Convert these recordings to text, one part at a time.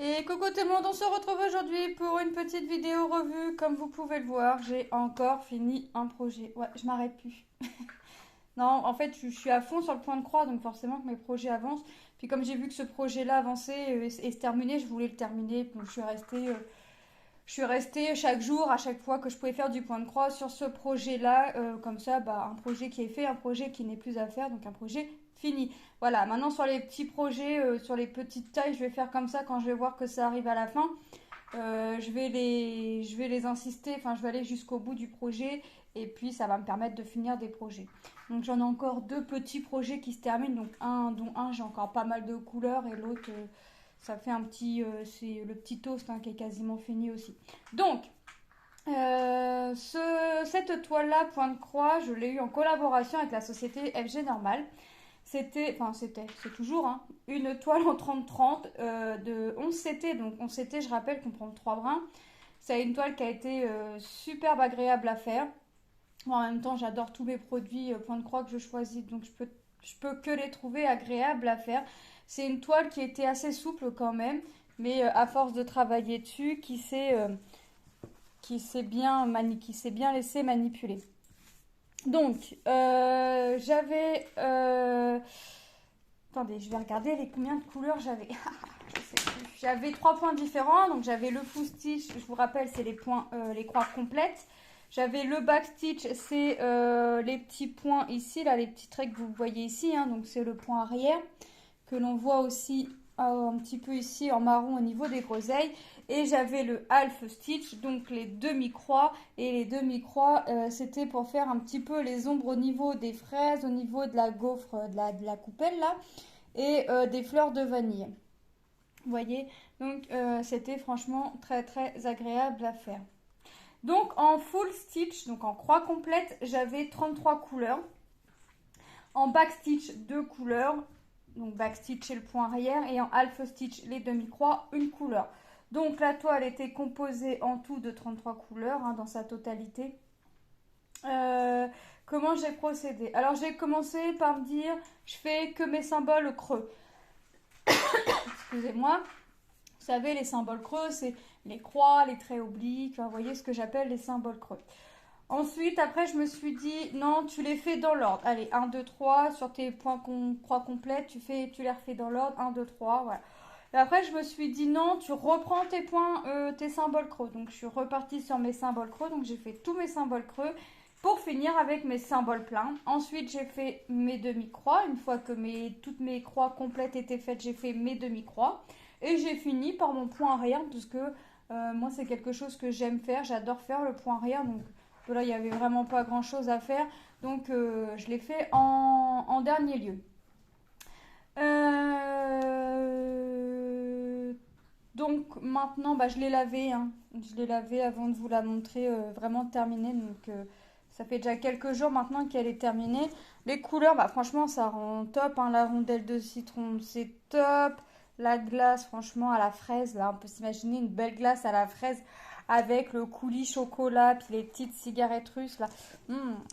Et coucou tout le monde, on se retrouve aujourd'hui pour une petite vidéo revue. Comme vous pouvez le voir, j'ai encore fini un projet. Ouais, je m'arrête plus. Non, en fait, je suis à fond sur le point de croix, donc forcément que mes projets avancent. Puis comme j'ai vu que ce projet-là avançait et se terminait, je voulais le terminer. Donc je suis restée chaque jour, à chaque fois que je pouvais faire du point de croix sur ce projet-là. Comme ça, bah, un projet qui est fait, un projet qui n'est plus à faire, donc un projet fini. Voilà, maintenant sur les petits projets, sur les petites tailles, je vais faire comme ça quand je vais voir que ça arrive à la fin. Je vais les insister, enfin je vais aller jusqu'au bout du projet et puis ça va me permettre de finir des projets. Donc j'en ai encore deux petits projets qui se terminent, donc dont un j'ai encore pas mal de couleurs et l'autre ça fait c'est le petit toast hein, qui est quasiment fini aussi. Donc cette toile-là, point de croix, je l'ai eu en collaboration avec la société FG Normal. C'est toujours hein, une toile en 30-30 de 11 CT. Donc 11 CT, je rappelle qu'on prend 3 brins. C'est une toile qui a été superbe agréable à faire. Moi, en même temps, j'adore tous mes produits point de croix que je choisis, donc je peux que les trouver agréables à faire. C'est une toile qui était assez souple quand même, mais à force de travailler dessus, qui s'est bien laissé manipuler. Donc, Attendez, je vais regarder combien de couleurs j'avais. Je sais plus. J'avais 3 points différents. Donc, j'avais le full stitch, je vous rappelle, c'est les points, les croix complètes. J'avais le back stitch, c'est les petits points ici, là, les petits traits que vous voyez ici. Hein, donc, c'est le point arrière que l'on voit aussi un petit peu ici en marron au niveau des groseilles. Et j'avais le half stitch, donc les demi-croix. Et les demi-croix, c'était pour faire un petit peu les ombres au niveau des fraises, au niveau de la gaufre, de la coupelle là, et des fleurs de vanille. Vous voyez, donc c'était franchement très très agréable à faire. Donc en full stitch, donc en croix complète, j'avais 33 couleurs. En back stitch, 2 couleurs. Donc back stitch et le point arrière. Et en half stitch, les demi-croix, une couleur. Donc la toile était composée en tout de 33 couleurs hein, dans sa totalité. Euh, Comment j'ai procédé? Alors j'ai commencé par me dire, je fais que mes symboles creux. Excusez-moi. Vous savez, les symboles creux, c'est les croix, les traits obliques, enfin, vous voyez ce que j'appelle les symboles creux. Ensuite, après, je me suis dit, non, tu les fais dans l'ordre. Allez, un 2 3 sur tes points croix complètes, tu les refais dans l'ordre, un 2 3 voilà. Et après, je me suis dit, non, tu reprends tes points, tes symboles creux. Donc, je suis repartie sur mes symboles creux. Donc, j'ai fait tous mes symboles creux pour finir avec mes symboles pleins. Ensuite, j'ai fait mes demi-croix. Une fois que toutes mes croix complètes étaient faites, j'ai fait mes demi-croix. Et j'ai fini par mon point arrière, parce que moi, c'est quelque chose que j'aime faire. J'adore faire le point arrière. Donc, là, il n'y avait vraiment pas grand chose à faire. Donc, je l'ai fait en dernier lieu. Donc, maintenant, bah, je l'ai lavé. Hein. Je l'ai lavé avant de vous la montrer vraiment terminée. Donc, ça fait déjà quelques jours maintenant qu'elle est terminée. Les couleurs, bah, franchement, ça rend top. Hein. La rondelle de citron, c'est top. La glace, franchement, à la fraise. Là, on peut s'imaginer une belle glace à la fraise avec le coulis chocolat, puis les petites cigarettes russes là.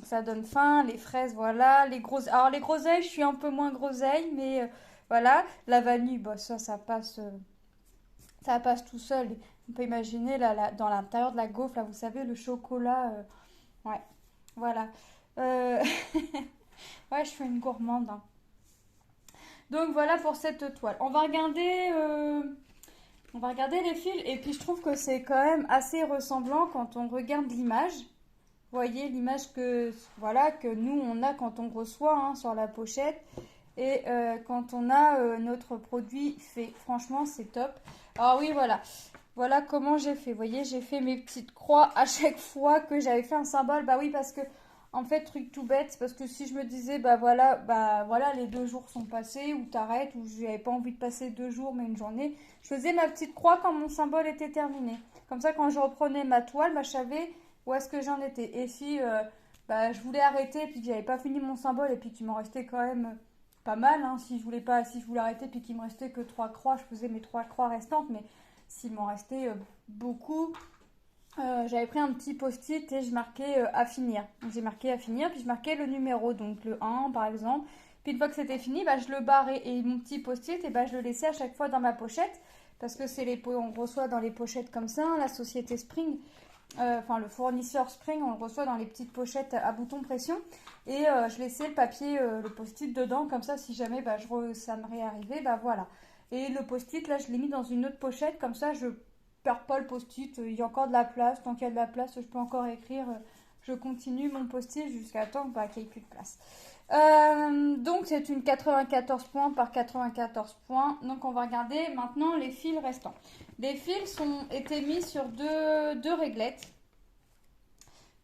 Ça donne faim. Les fraises, voilà. Alors les groseilles, je suis un peu moins groseille, mais voilà. La vanille, bah, ça passe tout seul. On peut imaginer là, dans l'intérieur de la gaufre, là, vous savez, le chocolat. Ouais, voilà. Euh, ouais, je suis une gourmande. Hein. Donc voilà pour cette toile. On va regarder les fils et puis je trouve que c'est quand même assez ressemblant quand on regarde l'image. Vous voyez l'image que nous on a quand on reçoit hein, sur la pochette et quand on a notre produit fait. Franchement c'est top. Alors oui voilà. Voilà comment j'ai fait. Vous voyez j'ai fait mes petites croix à chaque fois que j'avais fait un symbole. Bah oui parce que en fait truc tout bête c'est parce que si je me disais bah voilà les 2 jours sont passés ou t'arrêtes ou j'avais pas envie de passer 2 jours mais une journée. Je faisais ma petite croix quand mon symbole était terminé. Comme ça quand je reprenais ma toile bah, je savais où est-ce que j'en étais. Et si bah, je voulais arrêter et puis que j'avais pas fini mon symbole et puis qu'il m'en restait quand même pas mal, hein, si je voulais arrêter puis qu'il me restait que 3 croix, je faisais mes 3 croix restantes, mais s'il m'en restait beaucoup, j'avais pris un petit post-it et je marquais à finir. Donc j'ai marqué à finir, puis je marquais le numéro, donc le 1 par exemple, Puis une fois que c'était fini, bah, je le barrais et mon petit post-it, et bah, je le laissais à chaque fois dans ma pochette parce que c'est on reçoit dans les pochettes comme ça, hein, la société Spring, enfin le fournisseur Spring, on le reçoit dans les petites pochettes à boutons pression et je laissais le papier, le post-it dedans comme ça si jamais bah, ça me réarrivait, bah voilà. Et le post-it là je l'ai mis dans une autre pochette comme ça je perds pas le post-it, il y a encore de la place, tant qu'il y a de la place je peux encore écrire, je continue mon post-it jusqu'à temps bah, qu'il n'y ait plus de place. Donc c'est une 94 points par 94 points. Donc on va regarder maintenant les fils restants. Les fils ont été mis sur deux réglettes.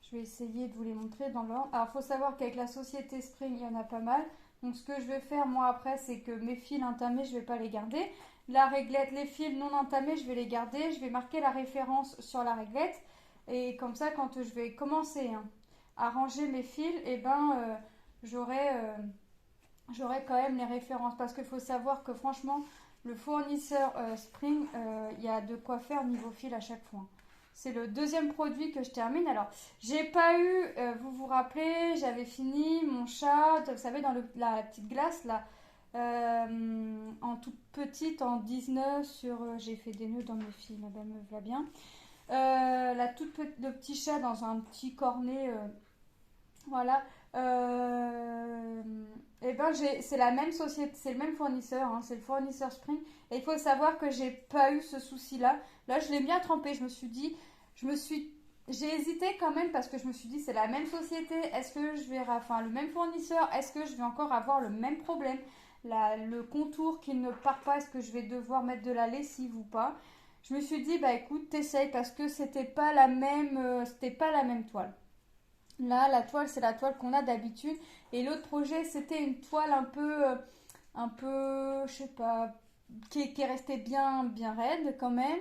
Je vais essayer de vous les montrer dans l'ordre. Alors il faut savoir qu'avec la société Spring il y en a pas mal. Donc ce que je vais faire moi après c'est que mes fils entamés je ne vais pas les garder. La réglette, les fils non entamés je vais les garder. Je vais marquer la référence sur la réglette. Et comme ça quand je vais commencer à ranger mes fils, et ben j'aurai quand même les références parce qu'il faut savoir que franchement le fournisseur Spring il y a de quoi faire niveau fil à chaque fois. C'est le deuxième produit que je termine. Alors j'ai pas eu, vous vous rappelez, j'avais fini mon chat, vous savez dans la petite glace là, en toute petite en 19 sur, j'ai fait des nœuds dans mes fils, madame me va bien, le petit chat dans un petit cornet, voilà. Et ben c'est la même société, c'est le même fournisseur, hein, c'est le fournisseur Spring. Et il faut savoir que j'ai pas eu ce souci-là. Là, je l'ai bien trempé. J'ai hésité quand même parce que je me suis dit c'est la même société. Est-ce que je vais, enfin le même fournisseur, est-ce que je vais encore avoir le même problème? Le contour qui ne part pas, est-ce que je vais devoir mettre de la lessive ou pas? Je me suis dit bah écoute, t'essayes parce que c'était pas la même toile. Là, la toile, c'est la toile qu'on a d'habitude. Et l'autre projet, c'était une toile je sais pas, qui est restée bien raide quand même.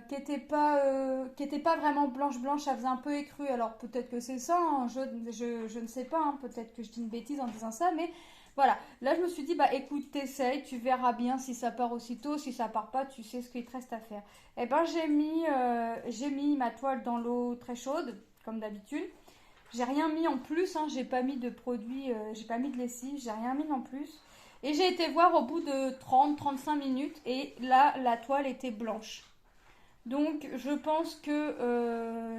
Qui était pas vraiment blanche, ça faisait un peu écru. Alors peut-être que c'est ça, hein, je ne sais pas, hein, peut-être que je dis une bêtise en disant ça, mais voilà. Là, je me suis dit, bah écoute, t'essayes, tu verras bien si ça part aussitôt, si ça part pas, tu sais ce qu'il te reste à faire. Et ben, j'ai mis ma toile dans l'eau très chaude comme d'habitude. J'ai rien mis en plus, hein, j'ai pas mis de produit, j'ai pas mis de lessive, j'ai rien mis en plus. Et j'ai été voir au bout de 30-35 minutes et là, la toile était blanche. Donc, je pense que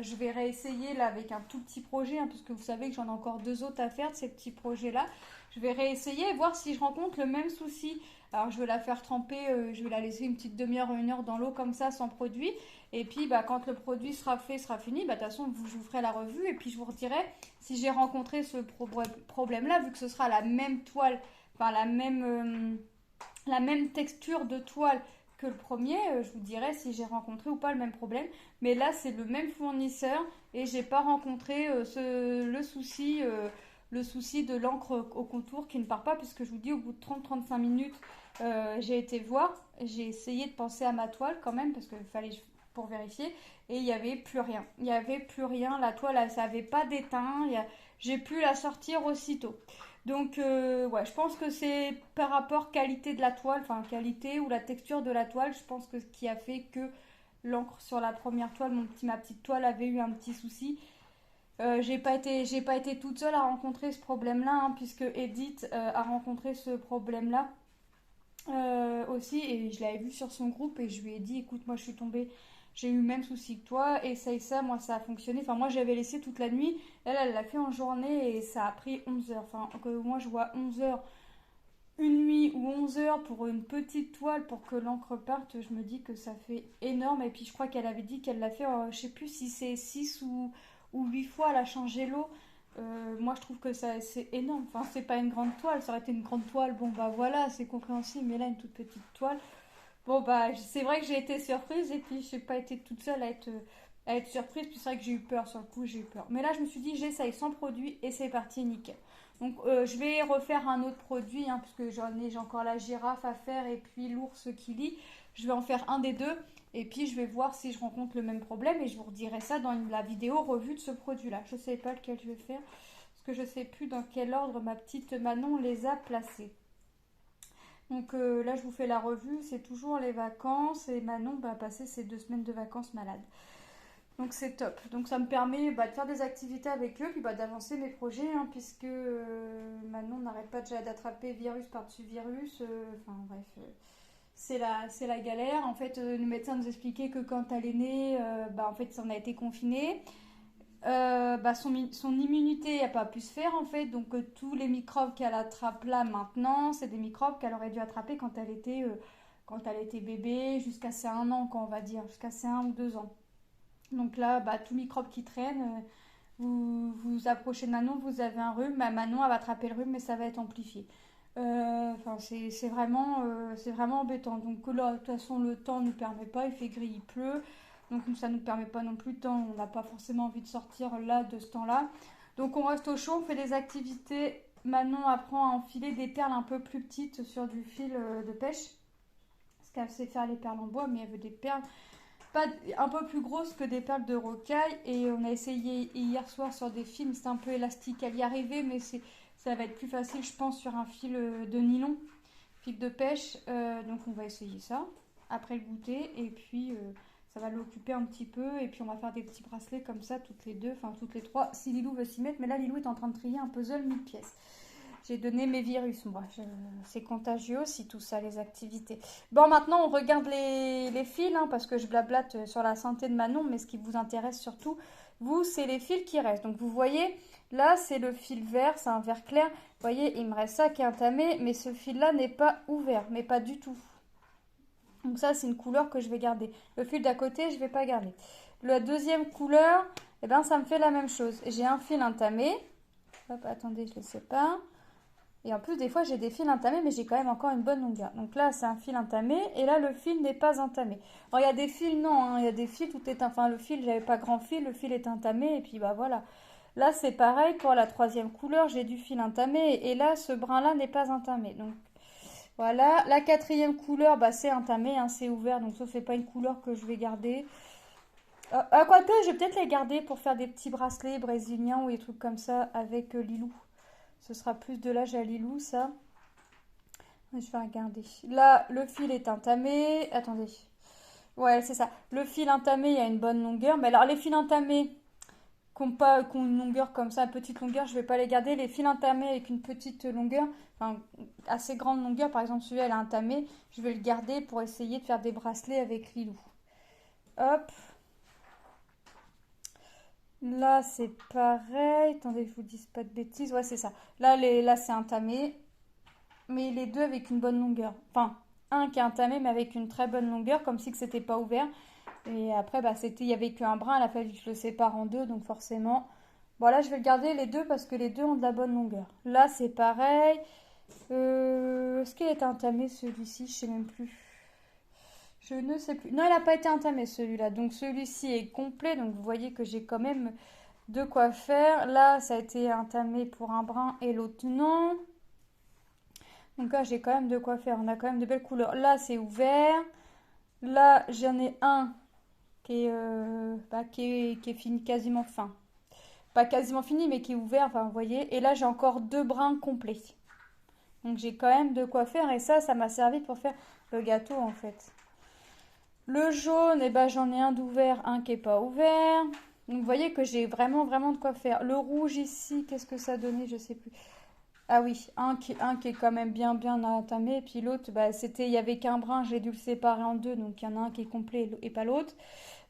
je vais réessayer là avec un tout petit projet, hein, parce que vous savez que j'en ai encore deux autres à faire de ces petits projets-là. Je vais réessayer et voir si je rencontre le même souci. Alors, je vais la faire tremper, je vais la laisser une petite demi-heure, une heure dans l'eau comme ça, sans produit. Et puis, bah, quand le produit sera fait, sera fini, bah, de toute façon, je vous ferai la revue et puis je vous redirai si j'ai rencontré ce problème-là, vu que ce sera la même toile, enfin la même texture de toile que le premier, je vous dirai si j'ai rencontré ou pas le même problème. Mais là, c'est le même fournisseur et j'ai pas rencontré le souci de l'encre au contour qui ne part pas, puisque je vous dis, au bout de 30-35 minutes, j'ai été voir, j'ai essayé de penser à ma toile quand même, parce qu'il fallait pour vérifier, et il n'y avait plus rien. Il n'y avait plus rien, la toile, elle n'avait pas d'étain, j'ai pu la sortir aussitôt. Donc, ouais, je pense que c'est par rapport qualité de la toile, enfin qualité ou la texture de la toile, je pense que ce qui a fait que l'encre sur la première toile, ma petite toile avait eu un petit souci. J'ai pas été toute seule à rencontrer ce problème-là, hein, puisque Edith a rencontré ce problème-là aussi, et je l'avais vu sur son groupe et je lui ai dit, écoute, moi je suis tombée, j'ai eu le même souci que toi, essaye ça, moi ça a fonctionné. Enfin, moi j'avais laissé toute la nuit, elle l'a fait en journée et ça a pris 11 heures. Enfin, que moi je vois 11 heures, une nuit ou 11 heures pour une petite toile pour que l'encre parte, je me dis que ça fait énorme. Et puis je crois qu'elle avait dit qu'elle l'a fait, je sais plus si c'est 6 ou 8 fois, elle a changé l'eau. Moi je trouve que c'est énorme, enfin c'est pas une grande toile, ça aurait été une grande toile, bon bah voilà, c'est compréhensible, mais là une toute petite toile. Bon bah c'est vrai que j'ai été surprise et puis j'ai pas été toute seule à être surprise, puis c'est vrai que j'ai eu peur sur le coup, j'ai eu peur. Mais là je me suis dit j'essaye sans produit et c'est parti nickel. Donc je vais refaire un autre produit, hein, parce que j'ai encore la girafe à faire et puis l'ours qui lit. Je vais en faire un des deux et puis je vais voir si je rencontre le même problème et je vous redirai ça dans la vidéo revue de ce produit-là. Je sais pas lequel je vais faire parce que je sais plus dans quel ordre ma petite Manon les a placés. Donc là je vous fais la revue, c'est toujours les vacances et Manon va passer ses 2 semaines de vacances malade. Donc c'est top. Donc ça me permet de faire des activités avec eux, puis d'avancer mes projets, hein, puisque maintenant on n'arrête pas déjà d'attraper virus par-dessus virus. Enfin bref, c'est la galère. En fait, le médecin nous expliquait que quand elle est née, en fait, on a été confiné. Son immunité n'a pas pu se faire en fait, donc tous les microbes qu'elle attrape là maintenant, c'est des microbes qu'elle aurait dû attraper quand elle était bébé, jusqu'à ses 1 an, quand on va dire, jusqu'à ses 1 ou 2 ans. Donc là, tout microbe qui traîne, vous vous approchez de Manon, vous avez un rhume, Manon elle va attraper le rhume, mais ça va être amplifié. Enfin, c'est vraiment embêtant. Donc là, de toute façon, le temps ne nous permet pas, il fait gris, il pleut. Donc ça ne nous permet pas non plus de temps, on n'a pas forcément envie de sortir là de ce temps-là. Donc on reste au chaud, on fait des activités. Manon apprend à enfiler des perles un peu plus petites sur du fil de pêche. Parce qu'elle sait faire les perles en bois, mais elle veut des perles pas un peu plus grosses que des perles de rocaille. Et on a essayé hier soir sur des fils, c'est un peu élastique. Elle y arrivait, mais ça va être plus facile, je pense, sur un fil de nylon, fil de pêche. Donc on va essayer ça après le goûter. Et puis ça va l'occuper un petit peu. Et puis on va faire des petits bracelets comme ça, toutes les deux, enfin toutes les trois, si Lilou veut s'y mettre. Mais là, Lilou est en train de trier un puzzle 1000 pièces. J'ai donné mes virus, moi. C'est contagieux aussi, tout ça, les activités. Bon, maintenant, on regarde les fils, hein, parce que je blablate sur la santé de Manon, mais ce qui vous intéresse surtout, vous, c'est les fils qui restent. Donc, vous voyez, là, c'est le fil vert, c'est un vert clair. Vous voyez, il me reste ça qui est entamé, mais ce fil-là n'est pas ouvert, mais pas du tout. Donc ça, c'est une couleur que je vais garder. Le fil d'à côté, je ne vais pas garder. La deuxième couleur, eh ben, ça me fait la même chose. J'ai un fil entamé. Hop, attendez, je ne le sais pas. Et en plus, des fois, j'ai des fils entamés, mais j'ai quand même encore une bonne longueur. Donc là, c'est un fil entamé, et là, le fil n'est pas entamé. Alors, il y a des fils, non, hein, il y a des fils, tout est... Enfin, le fil, j'avais pas grand fil, le fil est entamé, et puis voilà. Là, c'est pareil, pour la troisième couleur, j'ai du fil entamé, et là, ce brun-là n'est pas entamé. Donc, voilà. La quatrième couleur, c'est entamé, hein, c'est ouvert, donc ça, c'est pas une couleur que je vais garder. Quoique, je vais peut-être les garder pour faire des petits bracelets brésiliens ou des trucs comme ça avec Lilou. Ce sera plus de l'âge à Lilou, ça. Je vais regarder. Là, le fil est entamé. Attendez. Ouais, c'est ça. Le fil entamé, il y a une bonne longueur. Mais alors, les fils entamés qui ont une longueur comme ça, une petite longueur, je ne vais pas les garder. Les fils entamés avec une petite longueur, enfin, assez grande longueur, par exemple, celui-là, elle est entamé, je vais le garder pour essayer de faire des bracelets avec Lilou. Hop. Là, c'est pareil. Attendez, je vous dise pas de bêtises. Ouais, c'est ça. Là c'est entamé. Mais les deux avec une bonne longueur. Enfin, un qui est entamé, mais avec une très bonne longueur, comme si que c'était pas ouvert. Et après, il y avait qu'un brin. Il a fallu que je le sépare en deux, donc forcément. Bon, là, je vais le garder les deux parce que les deux ont de la bonne longueur. Là, c'est pareil. Est-ce qu'il est entamé celui-ci? Je sais même plus. Je ne sais plus. Non, il n'a pas été entamé celui-là. Donc celui-ci est complet. Donc vous voyez que j'ai quand même de quoi faire. Là, ça a été entamé pour un brin et l'autre non. Donc là, j'ai quand même de quoi faire. On a quand même de belles couleurs. Là, c'est ouvert. Là, j'en ai un qui est fini quasiment fin. Pas quasiment fini, mais qui est ouvert. Enfin, vous voyez. Et là, j'ai encore deux brins complets. Donc j'ai quand même de quoi faire. Et ça m'a servi pour faire le gâteau en fait. Le jaune, j'en ai un d'ouvert, un qui n'est pas ouvert. Donc vous voyez que j'ai vraiment, vraiment de quoi faire. Le rouge ici, qu'est-ce que ça donnait? Je sais plus. Ah oui, un qui est quand même bien, bien entamé. Et puis l'autre, il y avait qu'un brin, j'ai dû le séparer en deux. Donc il y en a un qui est complet et pas l'autre.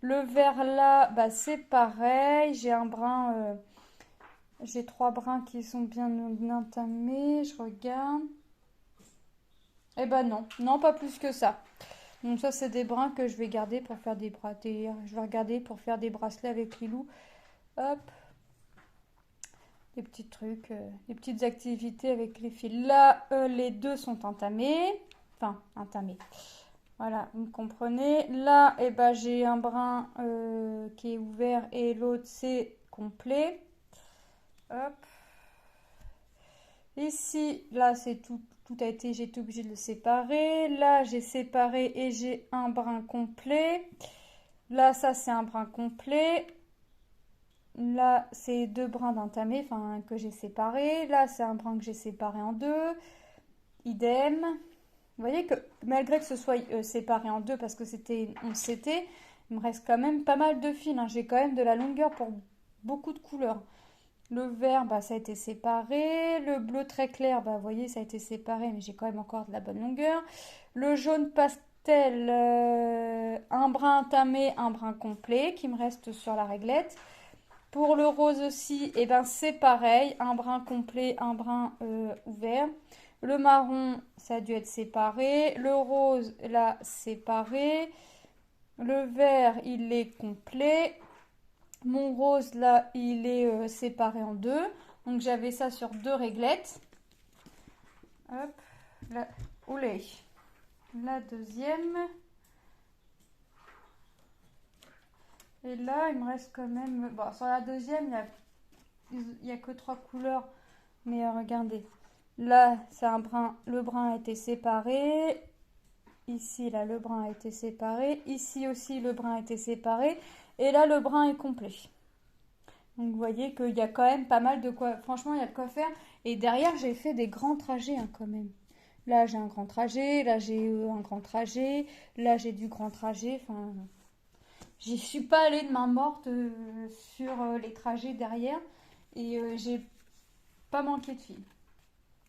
Le vert là, c'est pareil. J'ai un brin, j'ai trois brins qui sont bien entamés. Je regarde. Non, pas plus que ça. Donc ça, c'est des brins que je vais garder pour faire des bracelets. Je vais regarder pour faire des bracelets avec Lilou. Hop. Des petits trucs, des petites activités avec les fils. Là, les deux sont entamés. Enfin, entamés. Voilà, vous me comprenez. Là, j'ai un brin qui est ouvert et l'autre, c'est complet. Hop. Ici, là, c'est tout a été, j'ai été obligée de le séparer. Là, j'ai séparé et j'ai un brin complet. Là, ça, c'est un brin complet. Là, c'est deux brins d'entamé, enfin, que j'ai séparés. Là, c'est un brin que j'ai séparé en deux. Idem. Vous voyez que malgré que ce soit séparé en deux parce que on s'était, Il me reste quand même pas mal de fils, hein. J'ai quand même de la longueur pour beaucoup de couleurs. Le vert, bah, ça a été séparé. Le bleu très clair, bah, vous voyez, ça a été séparé, mais j'ai quand même encore de la bonne longueur. Le jaune pastel, un brin tamé, un brin complet qui me reste sur la réglette. Pour le rose aussi, eh ben, c'est pareil, un brin complet, un brin ouvert. Le marron, ça a dû être séparé. Le rose, là, séparé. Le vert, il est complet. Mon rose, là, il est séparé en deux. Donc, j'avais ça sur deux réglettes. Hop, là, oulé. La deuxième. Et là, il me reste quand même... Bon, sur la deuxième, il y a que trois couleurs. Mais regardez. Là, c'est un brin. Le brin a été séparé. Ici, là, le brin a été séparé. Ici aussi, le brin a été séparé. Et là, le brin est complet. Donc, vous voyez qu'il y a quand même pas mal de quoi. Franchement, il y a de quoi faire. Et derrière, j'ai fait des grands trajets, hein, quand même. Là, j'ai un grand trajet. Là, j'ai un grand trajet. Là, j'ai du grand trajet. Enfin, j'y suis pas allée de main morte sur les trajets derrière. Et j'ai pas manqué de fil.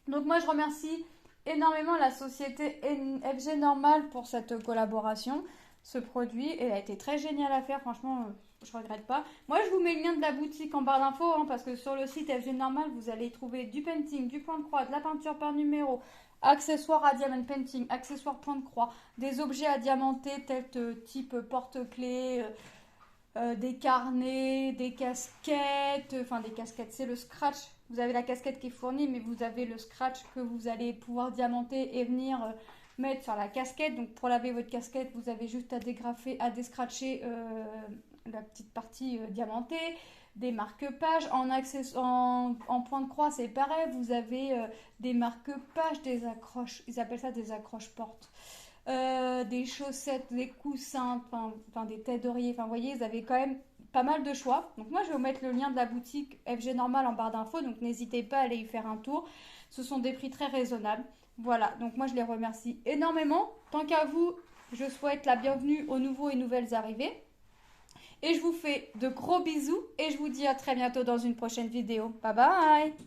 Donc, moi, je remercie énormément la société FG Normal pour cette collaboration. Ce produit, elle a été très génial à faire. Franchement, je regrette pas. Moi, je vous mets le lien de la boutique en barre d'infos, hein, parce que sur le site FG Normal, vous allez trouver du painting, du point de croix, de la peinture par numéro, accessoires à diamant painting, accessoires point de croix, des objets à diamanter tels type porte-clés, des carnets, des casquettes, enfin des casquettes, c'est le scratch. Vous avez la casquette qui est fournie, mais vous avez le scratch que vous allez pouvoir diamanter et venir mettre sur la casquette. Donc pour laver votre casquette, vous avez juste à dégrafer, à descratcher la petite partie diamantée. Des marque-pages en point de croix, c'est pareil. Vous avez des marque-pages, des accroches. Ils appellent ça des accroches-portes. Des chaussettes, des coussins, enfin des têtes d'oreiller. Enfin, vous voyez, vous avez quand même pas mal de choix. Donc moi, je vais vous mettre le lien de la boutique FG Normal en barre d'infos. Donc n'hésitez pas à aller y faire un tour. Ce sont des prix très raisonnables. Voilà, donc moi, je les remercie énormément. Tant qu'à vous, je souhaite la bienvenue aux nouveaux et nouvelles arrivées. Et je vous fais de gros bisous et je vous dis à très bientôt dans une prochaine vidéo. Bye bye!